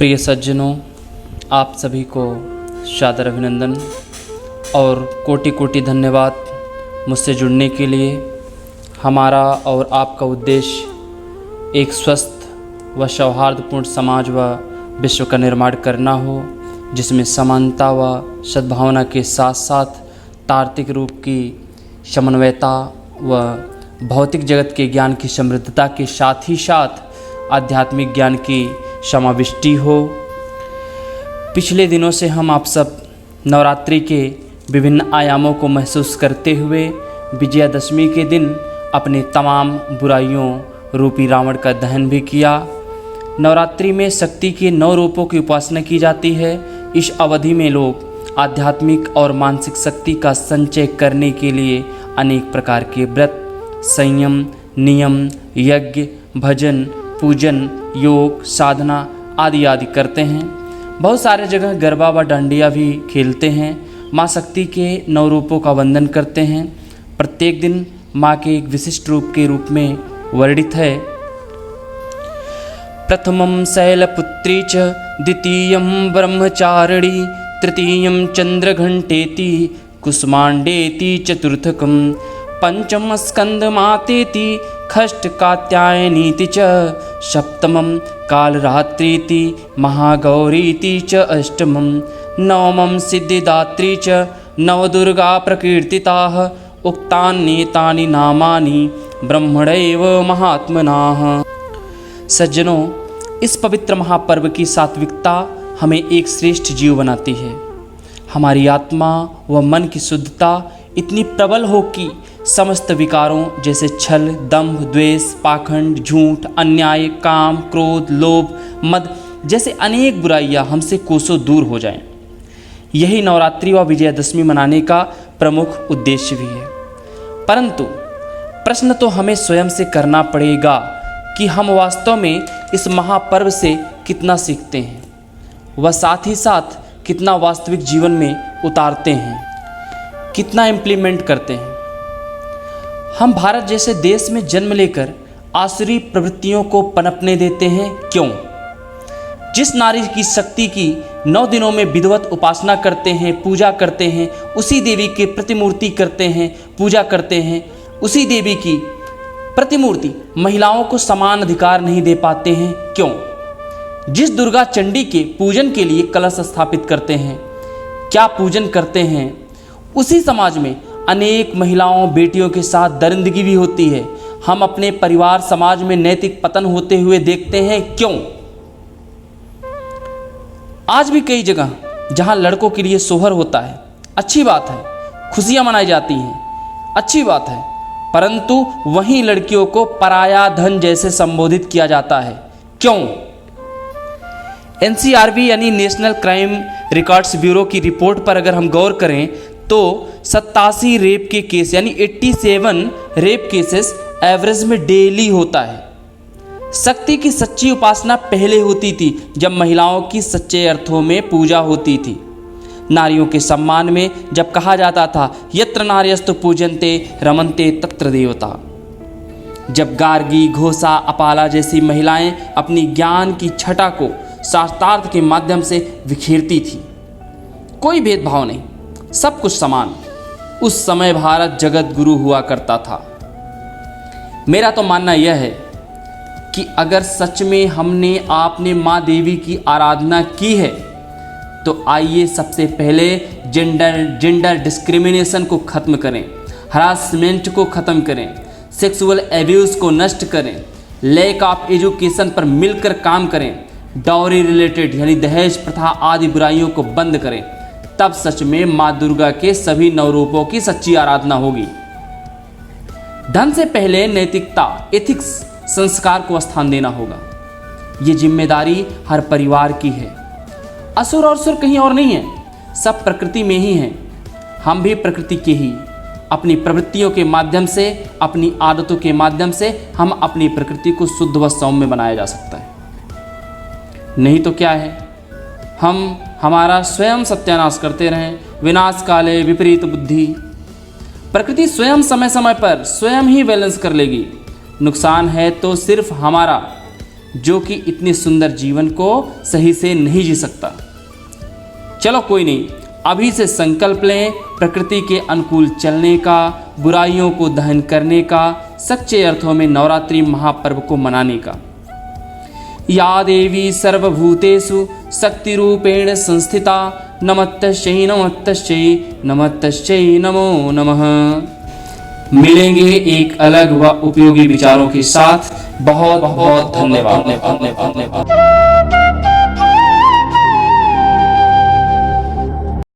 प्रिय सज्जनों, आप सभी को सादर अभिनंदन और कोटि कोटि धन्यवाद मुझसे जुड़ने के लिए। हमारा और आपका उद्देश्य एक स्वस्थ व सौहार्दपूर्ण समाज व विश्व का निर्माण करना हो, जिसमें समानता व सद्भावना के साथ साथ तार्किक रूप की समन्वयता व भौतिक जगत के ज्ञान की समृद्धता के साथ ही साथ आध्यात्मिक ज्ञान की समाविष्टि हो। पिछले दिनों से हम आप सब नवरात्रि के विभिन्न आयामों को महसूस करते हुए विजयादशमी के दिन अपने तमाम बुराइयों रूपी रावण का दहन भी किया। नवरात्रि में शक्ति के 9 रूपों की उपासना की जाती है। इस अवधि में लोग आध्यात्मिक और मानसिक शक्ति का संचय करने के लिए अनेक प्रकार के व्रत, संयम, नियम, यज्ञ, भजन, पूजन, योग, साधना आदि आदि करते हैं। बहुत सारे जगह गरबा व डांडिया भी खेलते हैं। माँ शक्ति के 9 रूपों का वंदन करते हैं। प्रत्येक दिन माँ के एक विशिष्ट रूप के रूप में वर्णित है। प्रथमं शैलपुत्री च, द्वितीयं ब्रह्मचारिणी, तृतीयं चंद्रघंटेति, कुष्मांडेति, चतुर्थकं पंचम स्कंदमातेति, षष्ठ कात्यायनीति च, सप्तमं कालरात्रीति, महागौरीति च, अष्टमं नवमं सिद्धिदात्री च, नवदुर्गा प्रकीर्तिताः, उक्तान्येतानि नामानि ब्रह्मणैव महात्मनाः। सज्जनों, इस पवित्र महापर्व की सात्विकता हमें एक श्रेष्ठ जीव बनाती है। हमारी आत्मा व मन की शुद्धता इतनी प्रबल हो कि समस्त विकारों जैसे छल, दंभ, द्वेष, पाखंड, झूठ, अन्याय, काम, क्रोध, लोभ, मद जैसे अनेक बुराइयां हमसे कोसों दूर हो जाएं। यही नवरात्रि व विजयादशमी मनाने का प्रमुख उद्देश्य भी है। परंतु प्रश्न तो हमें स्वयं से करना पड़ेगा कि हम वास्तव में इस महापर्व से कितना सीखते हैं व साथ ही साथ कितना वास्तविक जीवन में उतारते हैं, कितना इम्प्लीमेंट करते हैं। हम भारत जैसे देश में जन्म लेकर आसुरी प्रवृत्तियों को पनपने देते हैं क्यों? जिस नारी की शक्ति की 9 दिनों में विधिवत उपासना करते हैं, पूजा करते हैं, उसी देवी की प्रतिमूर्ति करते हैं, पूजा करते हैं, उसी देवी की प्रतिमूर्ति महिलाओं को समान अधिकार नहीं दे पाते हैं क्यों? जिस दुर्गा चंडी के पूजन के लिए कलश स्थापित करते हैं, क्या पूजन करते हैं, उसी समाज में अनेक महिलाओं, बेटियों के साथ दरिंदगी भी होती है। हम अपने परिवार, समाज में नैतिक पतन होते हुए देखते हैं क्यों? आज भी कई जगह जहां लड़कों के लिए सोहर होता है, अच्छी बात है, खुशियां मनाई जाती हैं, अच्छी बात है, परंतु वहीं लड़कियों को पराया धन जैसे संबोधित किया जाता है क्यों? NCRB यानी नेशनल क्राइम रिकॉर्ड्स ब्यूरो की रिपोर्ट पर अगर हम गौर करें तो 87 रेप के केस यानी 87 रेप केसेस एवरेज में डेली होता है। शक्ति की सच्ची उपासना पहले होती थी जब महिलाओं की सच्चे अर्थों में पूजा होती थी। नारियों के सम्मान में जब कहा जाता था यत्र नार्यस्तु पूजन्ते रमन्ते तत्र देवता। जब गार्गी, घोषा, अपाला जैसी महिलाएं अपनी ज्ञान की छटा को शास्त्रार्थ के माध्यम से बिखेरती थी, कोई भेदभाव नहीं, सब कुछ समान। उस समय भारत जगत गुरु हुआ करता था। मेरा तो मानना यह है कि अगर सच में हमने आपने माँ देवी की आराधना की है तो आइए सबसे पहले जेंडर डिस्क्रिमिनेशन को ख़त्म करें, हरासमेंट को ख़त्म करें, सेक्सुअल एब्यूज़ को नष्ट करें, लैक ऑफ एजुकेशन पर मिलकर काम करें, डाउरी रिलेटेड यानी दहेज प्रथा आदि बुराइयों को बंद करें। तब सच में माँ दुर्गा के सभी 9 रूपों की सच्ची आराधना होगी। धन से पहले नैतिकता, एथिक्स, संस्कार को स्थान देना होगा। ये जिम्मेदारी हर परिवार की है। असुर और सुर कहीं और नहीं है, सब प्रकृति में ही हैं। हम भी प्रकृति के ही। अपनी प्रवृत्तियों के माध्यम से, अपनी आदतों के माध्यम से हम अपनी प्रकृति को शुद्ध व सौम्य बनाया जा सकता है। नहीं तो क्या है, हम हमारा स्वयं सत्यानाश करते रहें। विनाश काले विपरीत बुद्धि। प्रकृति स्वयं समय समय पर स्वयं ही बैलेंस कर लेगी। नुकसान है तो सिर्फ हमारा, जो कि इतने सुंदर जीवन को सही से नहीं जी सकता। चलो कोई नहीं, अभी से संकल्प लें प्रकृति के अनुकूल चलने का, बुराइयों को दहन करने का, सच्चे अर्थों में नवरात्रि महापर्व को मनाने का। या देवी सर्वभूतेषु शक्ति रूपेण संस्थिता नमस्तस्यै नमस्तस्यै नमस्तस्यै नमो नमः। मिलेंगे एक अलग व उपयोगी विचारों के साथ। बहुत बहुत धन्यवाद।